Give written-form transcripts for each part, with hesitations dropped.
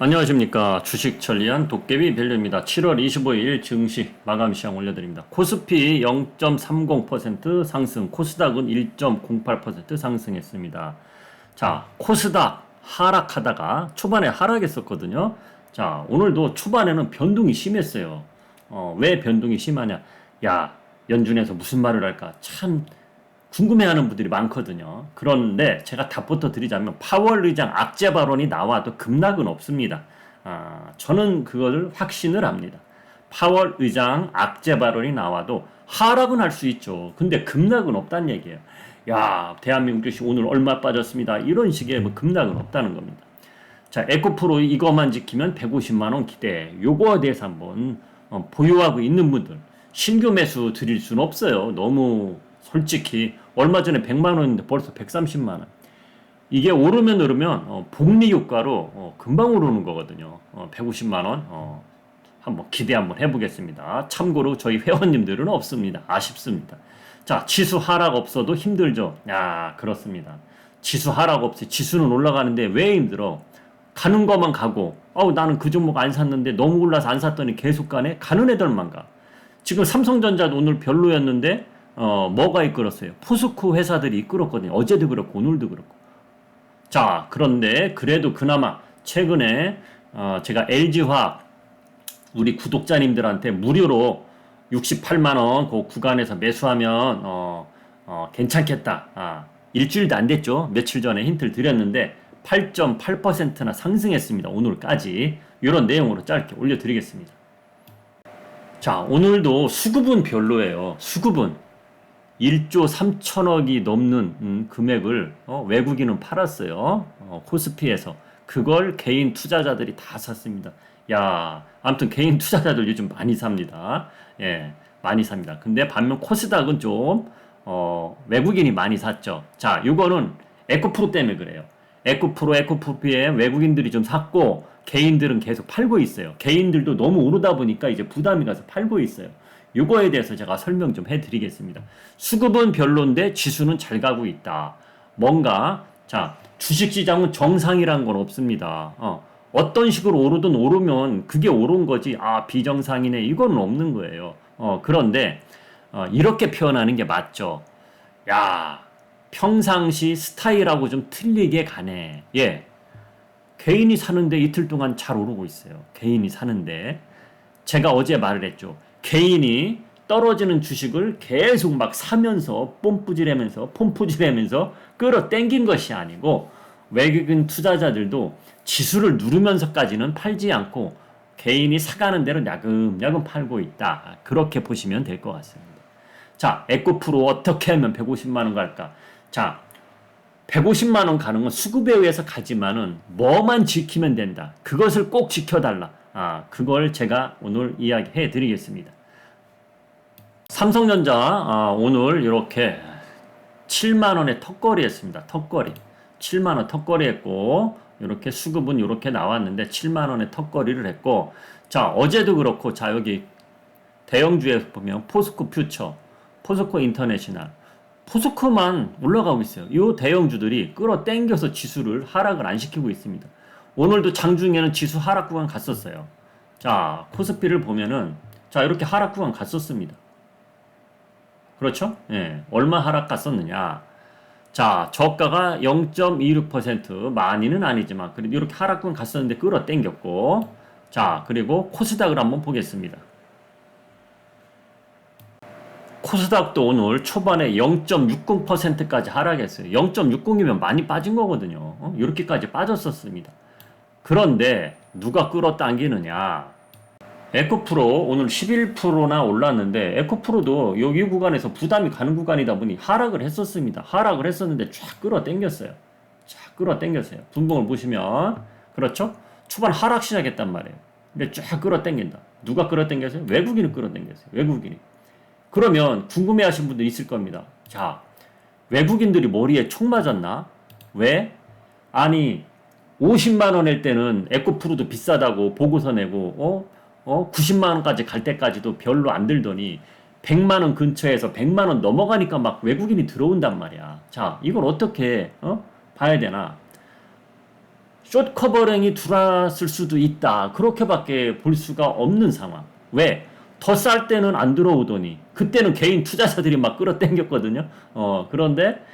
안녕하십니까. 주식 천리안 도깨비 밸류입니다. 7월 25일 증시 마감 시황 올려드립니다. 코스피 0.30% 상승, 코스닥은 1.08% 상승했습니다. 자, 코스닥 하락하다가 초반에 하락했었거든요. 자, 오늘도 초반에는 변동이 심했어요. 왜 변동이 심하냐? 야, 연준에서 무슨 말을 할까? 참 궁금해하는 분들이 많거든요. 그런데 제가 답부터 드리자면 파월 의장 악재 발언이 나와도 급락은 없습니다. 저는 그걸 확신을 합니다. 파월 의장 악재 발언이 나와도 하락은 할 수 있죠. 근데 급락은 없다는 얘기예요. 야, 대한민국 주식 오늘 얼마 빠졌습니다. 이런 식의 뭐 급락은 없다는 겁니다. 자, 에코프로 이것만 지키면 150만 원 기대. 요거에 대해서 한번 보유하고 있는 분들 신규 매수 드릴 수는 없어요. 너무 솔직히 얼마 전에 100만 원인데 벌써 130만 원. 이게 오르면 복리 효과로 금방 오르는 거거든요. 150만 원 한번 기대 한번 해보겠습니다. 참고로 저희 회원님들은 없습니다. 아쉽습니다. 자, 지수 하락 없어도 힘들죠. 야, 그렇습니다. 지수 하락 없이 지수는 올라가는데 왜 힘들어? 가는 것만 가고 나는 그 종목 안 샀는데 너무 올라서 안 샀더니 계속 가네? 가는 애들만 가. 지금 삼성전자도 오늘 별로였는데 뭐가 이끌었어요? 포스코 회사들이 이끌었거든요. 어제도 그렇고 오늘도 그렇고. 자, 그런데 그래도 그나마 최근에 제가 LG화학 우리 구독자님들한테 무료로 68만 원 그 구간에서 매수하면 괜찮겠다. 일주일도 안 됐죠. 며칠 전에 힌트를 드렸는데 8.8%나 상승했습니다. 오늘까지. 이런 내용으로 짧게 올려드리겠습니다. 자, 오늘도 수급은 별로예요. 수급은 1조 3천억이 넘는 금액을 외국인은 팔았어요. 코스피에서. 그걸 개인 투자자들이 다 샀습니다. 야, 아무튼 개인 투자자들 요즘 많이 삽니다. 예, 많이 삽니다. 근데 반면 코스닥은 좀 외국인이 많이 샀죠. 자, 요거는 에코프로 때문에 그래요. 에코프로에 외국인들이 좀 샀고 개인들은 계속 팔고 있어요. 개인들도 너무 오르다 보니까 이제 부담이 가서 팔고 있어요. 요거에 대해서 제가 설명 좀 해드리겠습니다. 수급은 별론데 지수는 잘 가고 있다. 뭔가 자, 주식시장은 정상이란 건 없습니다. 어떤 식으로 오르면 그게 오른 거지. 비정상이네. 이건 없는 거예요. 그런데 이렇게 표현하는 게 맞죠. 야, 평상시 스타일하고 좀 틀리게 가네. 예. 개인이 사는데 이틀 동안 잘 오르고 있어요. 개인이 사는데. 제가 어제 말을 했죠. 개인이 떨어지는 주식을 계속 막 사면서 폼뿌질하면서 끌어당긴 것이 아니고 외국인 투자자들도 지수를 누르면서까지는 팔지 않고 개인이 사가는 대로 야금야금 팔고 있다. 그렇게 보시면 될 것 같습니다. 자, 에코프로 어떻게 하면 150만 원 갈까? 자, 150만 원 가는 건 수급에 의해서 가지만은 뭐만 지키면 된다. 그것을 꼭 지켜달라. 그걸 제가 오늘 이야기해 드리겠습니다. 삼성전자 오늘 이렇게 7만 원의 턱걸이 했습니다. 턱걸이. 7만 원 턱걸이 했고 이렇게 수급은 이렇게 나왔는데 7만 원의 턱걸이를 했고 자, 어제도 그렇고 자, 여기 대형주에서 보면 포스코 퓨처, 포스코 인터내셔널 포스코만 올라가고 있어요. 이 대형주들이 끌어당겨서 지수를 하락을 안 시키고 있습니다. 오늘도 장중에는 지수 하락 구간 갔었어요. 자, 코스피를 보면은 자, 이렇게 하락 구간 갔었습니다. 그렇죠? 예. 얼마 하락 갔었느냐? 자, 저가가 0.26% 많이는 아니지만 그래도 이렇게 하락 구간 갔었는데 끌어당겼고 자, 그리고 코스닥을 한번 보겠습니다. 코스닥도 오늘 초반에 0.60%까지 하락했어요. 0.60이면 많이 빠진 거거든요. 이렇게까지 빠졌었습니다. 그런데 누가 끌어당기느냐? 에코프로 오늘 11%나 올랐는데 에코프로도 여기 구간에서 부담이 가는 구간이다 보니 하락을 했었습니다. 하락을 했었는데 쫙 끌어당겼어요. 쫙 끌어당겼어요. 분봉을 보시면 그렇죠? 초반 하락 시작했단 말이에요. 근데 쫙 끌어당긴다. 누가 끌어당겼어요? 외국인이 끌어당겼어요. 외국인이. 그러면 궁금해하신 분들 있을 겁니다. 자, 외국인들이 머리에 총 맞았나? 왜? 아니 50만 원일 때는 에코프로도 비싸다고 보고서 내고 90만 원까지 갈 때까지도 별로 안 들더니 100만 원 근처에서 100만 원 넘어가니까 막 외국인이 들어온단 말이야. 자, 이걸 어떻게 봐야 되나? 숏 커버링이 들어왔을 수도 있다. 그렇게밖에 볼 수가 없는 상황. 왜? 더 쌀 때는 안 들어오더니 그때는 개인 투자자들이 막 끌어당겼거든요. 그런데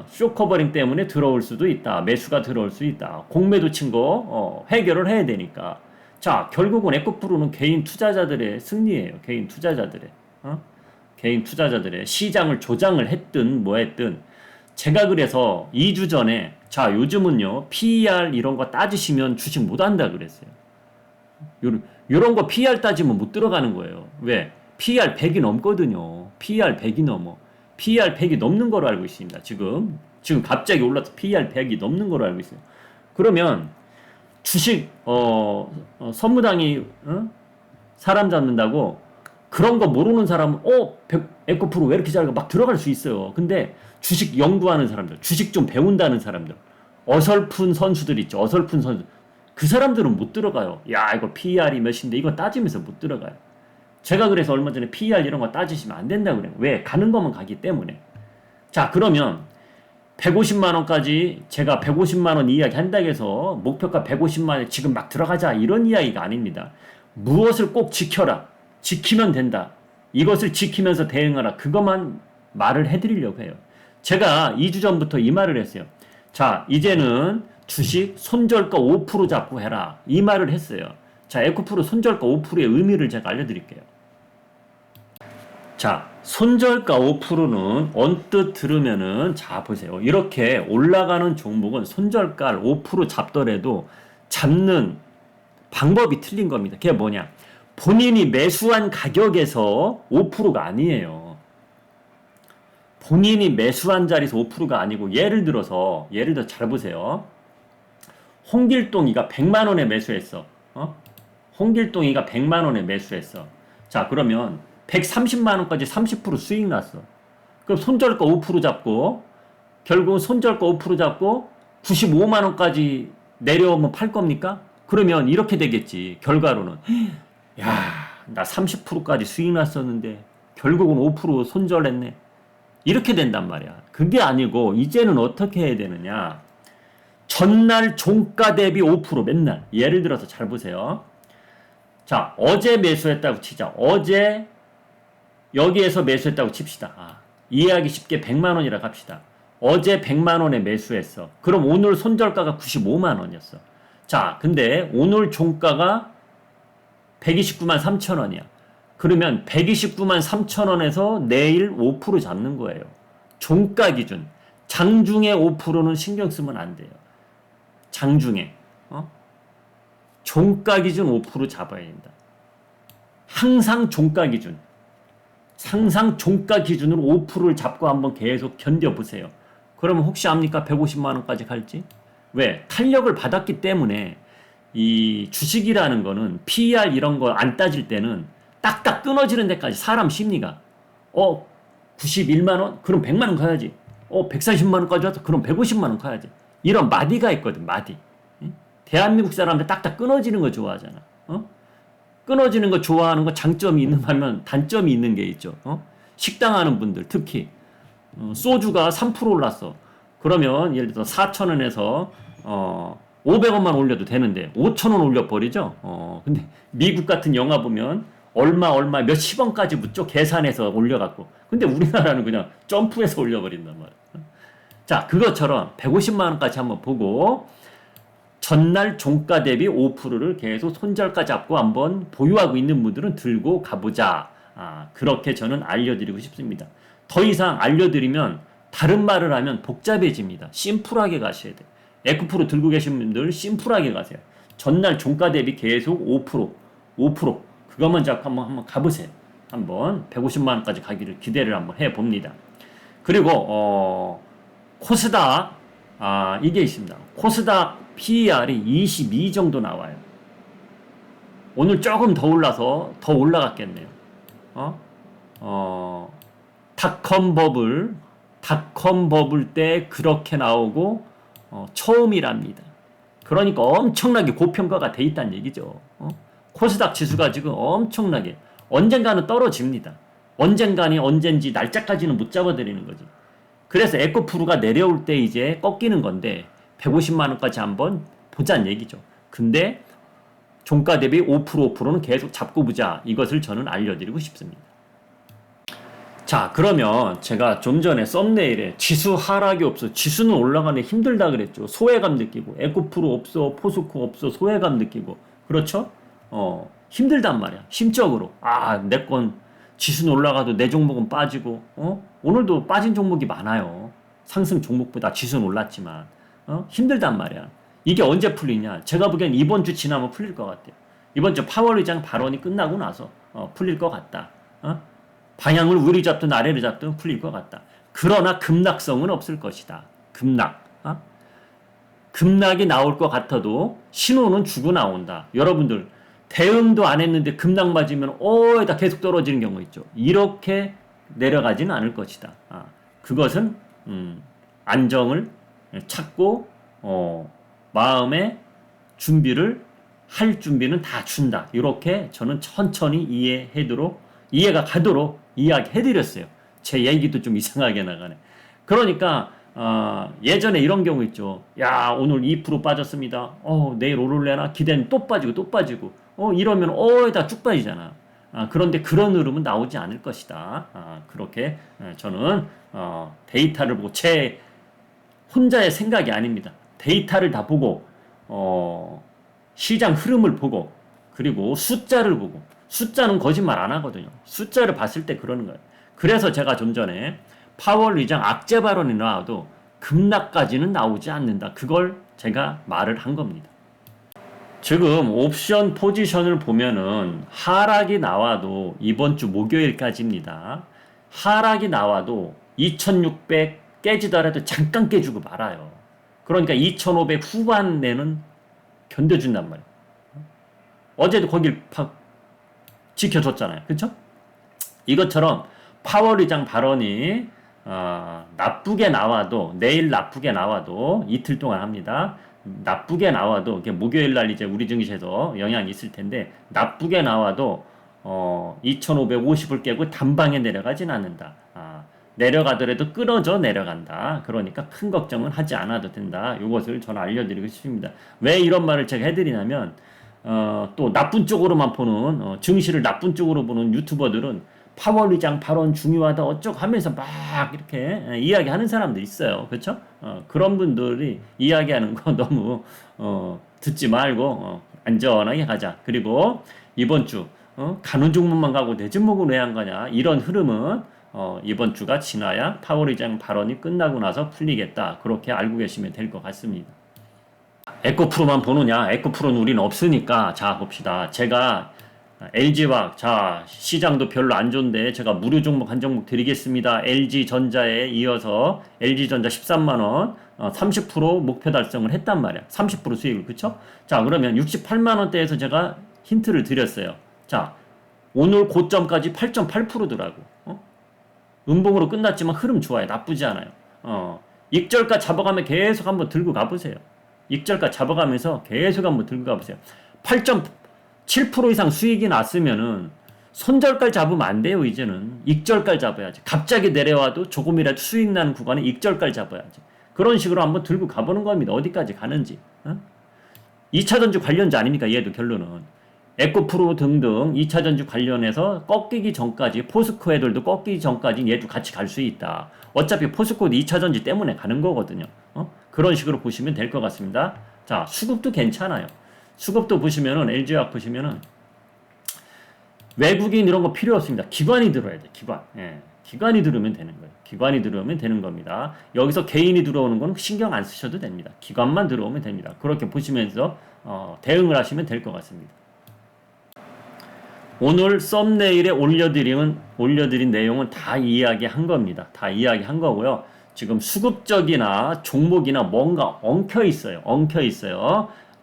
숏 커버링 때문에 들어올 수도 있다. 매수가 들어올 수 있다. 공매도 친 거 해결을 해야 되니까. 자, 결국은 에코프로는 개인 투자자들의 승리예요. 개인 투자자들의 시장을 조장을 했든 뭐 했든. 제가 그래서 2주 전에 자, 요즘은요 PER 이런 거 따지시면 주식 못 한다 그랬어요. 요런 거 PER 따지면 못 들어가는 거예요. 왜? PER 100이 넘거든요. PER 100이 넘어. PER 100이 넘는 거로 알고 있습니다. 지금 갑자기 올라서 PER 100이 넘는 거로 알고 있어요. 그러면 주식 선무당이 사람 잡는다고 그런 거 모르는 사람은 에코프로 왜 이렇게 잘가 막 들어갈 수 있어요. 근데 주식 연구하는 사람들, 주식 좀 배운다는 사람들, 어설픈 선수들 있죠. 어설픈 선수. 그 사람들은 못 들어가요. 야, 이거 PER이 몇인데 이거 따지면서 못 들어가요. 제가 그래서 얼마 전에 PER 이런 거 따지시면 안 된다고 그래요. 왜? 가는 것만 가기 때문에. 자, 그러면 150만 원까지 제가 150만 원 이야기 한다고 해서 목표가 150만 원 지금 막 들어가자 이런 이야기가 아닙니다. 무엇을 꼭 지켜라. 지키면 된다. 이것을 지키면서 대응하라. 그것만 말을 해드리려고 해요. 제가 2주 전부터 이 말을 했어요. 자, 이제는 주식 손절가 5% 잡고 해라. 이 말을 했어요. 자, 에코프로 손절가 5%의 의미를 제가 알려드릴게요. 자, 손절가 5%는 언뜻 들으면은 자, 보세요. 이렇게 올라가는 종목은 손절가를 5% 잡더라도 잡는 방법이 틀린 겁니다. 그게 뭐냐? 본인이 매수한 가격에서 5%가 아니에요. 본인이 매수한 자리에서 5%가 아니고 예를 들어 잘 보세요. 홍길동이가 100만 원에 매수했어. 홍길동이가 100만 원에 매수했어. 자, 그러면 130만 원까지 30% 수익 났어. 그럼 손절가 5% 잡고 결국 손절가 5% 잡고 95만 원까지 내려오면 팔 겁니까? 그러면 이렇게 되겠지. 결과로는 야, 나 30%까지 수익 났었는데 결국은 5% 손절했네. 이렇게 된단 말이야. 그게 아니고 이제는 어떻게 해야 되느냐? 전날 종가 대비 5% 맨날. 예를 들어서 잘 보세요. 자, 어제 매수했다고 치자. 어제 여기에서 매수했다고 칩시다. 이해하기 쉽게 100만 원이라 갑시다. 어제 100만 원에 매수했어. 그럼 오늘 손절가가 95만 원이었어. 자, 근데 오늘 종가가 129만 3천 원이야. 그러면 129만 3천 원에서 내일 5% 잡는 거예요. 종가 기준. 장중에 5%는 신경 쓰면 안 돼요. 장중에. 종가 기준 5% 잡아야 된다. 항상 종가 기준. 항상 종가 기준으로 5%를 잡고 한번 계속 견뎌보세요. 그러면 혹시 압니까? 150만 원까지 갈지? 왜? 탄력을 받았기 때문에 이 주식이라는 거는 PER 이런 거 안 따질 때는 딱딱 끊어지는 데까지 사람 심리가 91만 원? 그럼 100만 원 가야지. 140만 원까지 와서 그럼 150만 원 가야지. 이런 마디가 있거든. 마디. 대한민국 사람들 딱딱 끊어지는 거 좋아하잖아. 끊어지는 거 좋아하는 거 장점이 있는 반면 단점이 있는 게 있죠. 식당 하는 분들 특히 소주가 3% 올랐어. 그러면 예를 들어 4,000원에서 500원만 올려도 되는데 5,000원 올려버리죠. 근데 미국 같은 영화 보면 얼마 몇십 원까지 묻죠. 계산해서 올려갖고. 근데 우리나라는 그냥 점프해서 올려버린단 말이야. 자, 그것처럼 150만 원까지 한번 보고 전날 종가 대비 5%를 계속 손절가 잡고 한번 보유하고 있는 분들은 들고 가보자. 그렇게 저는 알려드리고 싶습니다. 더 이상 알려드리면 다른 말을 하면 복잡해집니다. 심플하게 가셔야 돼요. 에코프로 들고 계신 분들 심플하게 가세요. 전날 종가 대비 계속 5% 그것만 잡고 한번 가보세요. 한번 150만 원까지 가기를 기대를 한번 해봅니다. 그리고 코스닥 이게 있습니다. 코스닥 PER이 22 정도 나와요. 오늘 조금 더 올라서 더 올라갔겠네요. 닷컴 버블 때 그렇게 나오고 처음이랍니다. 그러니까 엄청나게 고평가가 돼 있다는 얘기죠. 코스닥 지수가 지금 엄청나게 언젠가는 떨어집니다. 언젠지 날짜까지는 못 잡아드리는 거지. 그래서 에코프로가 내려올 때 이제 꺾이는 건데 150만 원까지 한번 보자는 얘기죠. 근데 종가 대비 5%는 계속 잡고 보자. 이것을 저는 알려드리고 싶습니다. 자, 그러면 제가 좀 전에 썸네일에 지수 하락이 없어. 지수는 올라가는데 힘들다 그랬죠. 소외감 느끼고. 에코프로 없어. 포스코 없어. 소외감 느끼고. 그렇죠? 힘들단 말이야. 심적으로. 아, 내 건 지수는 올라가도 내 종목은 빠지고. 오늘도 빠진 종목이 많아요. 상승 종목보다 지수는 올랐지만. 힘들단 말이야. 이게 언제 풀리냐? 제가 보기엔 이번 주 지나면 풀릴 것 같아요. 이번 주 파월 의장 발언이 끝나고 나서 풀릴 것 같다. 방향을 위로 잡든 아래로 잡든 풀릴 것 같다. 그러나 급락성은 없을 것이다. 급락. 급락이 나올 것 같아도 신호는 주고 나온다. 여러분들 대응도 안 했는데 급락 맞으면 다 계속 떨어지는 경우 있죠. 이렇게 내려가지는 않을 것이다. 그것은 안정을 찾고 마음의 준비를 할 준비는 다 준다. 이렇게 저는 천천히 이해가 가도록 이야기해드렸어요. 제 얘기도 좀 이상하게 나가네. 그러니까 예전에 이런 경우 있죠. 야, 오늘 2% 빠졌습니다. 내일 오를래나 기대는 또 빠지고 이러면 다 쭉 빠지잖아. 그런데 그런 흐름은 나오지 않을 것이다. 그렇게 저는 데이터를 보고 제 혼자의 생각이 아닙니다. 데이터를 다 보고 시장 흐름을 보고 그리고 숫자를 보고 숫자는 거짓말 안 하거든요. 숫자를 봤을 때 그러는 거예요. 그래서 제가 좀 전에 파월 의장 악재 발언이 나와도 급락까지는 나오지 않는다. 그걸 제가 말을 한 겁니다. 지금 옵션 포지션을 보면은 하락이 나와도 이번 주 목요일까지입니다. 하락이 나와도 2600 깨지더라도 잠깐 깨주고 말아요. 그러니까 2500 후반내는 견뎌준단 말이에요. 어제도 거길 지켜줬잖아요. 그렇죠? 이것처럼 파월 의장 발언이 나쁘게 나와도 내일 나쁘게 나와도 이틀 동안 합니다. 나쁘게 나와도 목요일 날 이제 우리 증시에서 영향이 있을 텐데 나쁘게 나와도 2550을 깨고 단방에 내려가진 않는다. 내려가더라도 끊어져 내려간다. 그러니까 큰 걱정은 하지 않아도 된다. 이것을 저는 알려드리고 싶습니다. 왜 이런 말을 제가 해드리냐면 또 나쁜 쪽으로만 보는 증시를 나쁜 쪽으로 보는 유튜버들은 파월 의장 발언 중요하다 어쩌고 하면서 막 이렇게 이야기하는 사람들 있어요. 그렇죠? 그런 분들이 이야기하는 거 너무 듣지 말고 안전하게 가자. 그리고 이번 주 가는 종목만 가고 내 종목은 왜 안 가냐 이런 흐름은 이번 주가 지나야 파월 의장 발언이 끝나고 나서 풀리겠다. 그렇게 알고 계시면 될 것 같습니다. 에코프로만 보느냐? 에코프로는 우리는 없으니까 자 봅시다. 제가 LG화학 자 시장도 별로 안 좋은데 제가 무료 종목 한 종목 드리겠습니다. LG전자에 이어서 LG전자 13만원 30% 목표 달성을 했단 말이야. 30% 수익을. 그쵸? 자 그러면 68만원대에서 제가 힌트를 드렸어요. 자 오늘 고점까지 8.8%더라고. 음봉으로 끝났지만 흐름 좋아요. 나쁘지 않아요. 익절가 잡아가면 계속 한번 들고 가보세요. 익절가 잡아가면서 계속 한번 들고 가보세요. 8.7% 이상 수익이 났으면은 손절가 잡으면 안 돼요. 이제는 익절가 잡아야지. 갑자기 내려와도 조금이라도 수익 나는 구간에 익절가 잡아야지. 그런 식으로 한번 들고 가보는 겁니다. 어디까지 가는지. 2차전지 관련주 아닙니까? 얘도 결론은. 에코프로 등등 2차전지 관련해서 꺾이기 전까지 포스코 애들도 꺾이기 전까지 얘도 같이 갈 수 있다. 어차피 포스코도 2차전지 때문에 가는 거거든요. 그런 식으로 보시면 될 것 같습니다. 자, 수급도 괜찮아요. 수급도 보시면은 LG화학 보시면은 외국인 이런 거 필요 없습니다. 기관이 들어야 돼. 기관. 기관이 들어오면 되는 거예요. 기관이 들어오면 되는 겁니다. 여기서 개인이 들어오는 건 신경 안 쓰셔도 됩니다. 기관만 들어오면 됩니다. 그렇게 보시면서 대응을 하시면 될 것 같습니다. 오늘 썸네일에 올려드린 내용은 다 이야기한 겁니다. 다 이야기한 거고요. 지금 수급적이나 종목이나 뭔가 엉켜 있어요.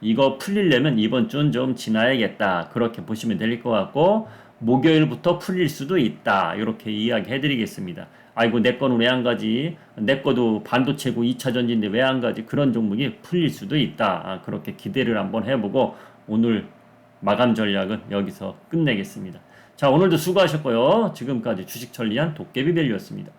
이거 풀리려면 이번 주는 좀 지나야겠다. 그렇게 보시면 될 것 같고 목요일부터 풀릴 수도 있다. 이렇게 이야기해 드리겠습니다. 아이고 내 거는 왜 안 가지? 내 거도 반도체고 2차전지인데 왜 안 가지? 그런 종목이 풀릴 수도 있다. 그렇게 기대를 한번 해보고 오늘 마감 전략은 여기서 끝내겠습니다. 자 오늘도 수고하셨고요. 지금까지 주식천리안 도깨비밸류였습니다.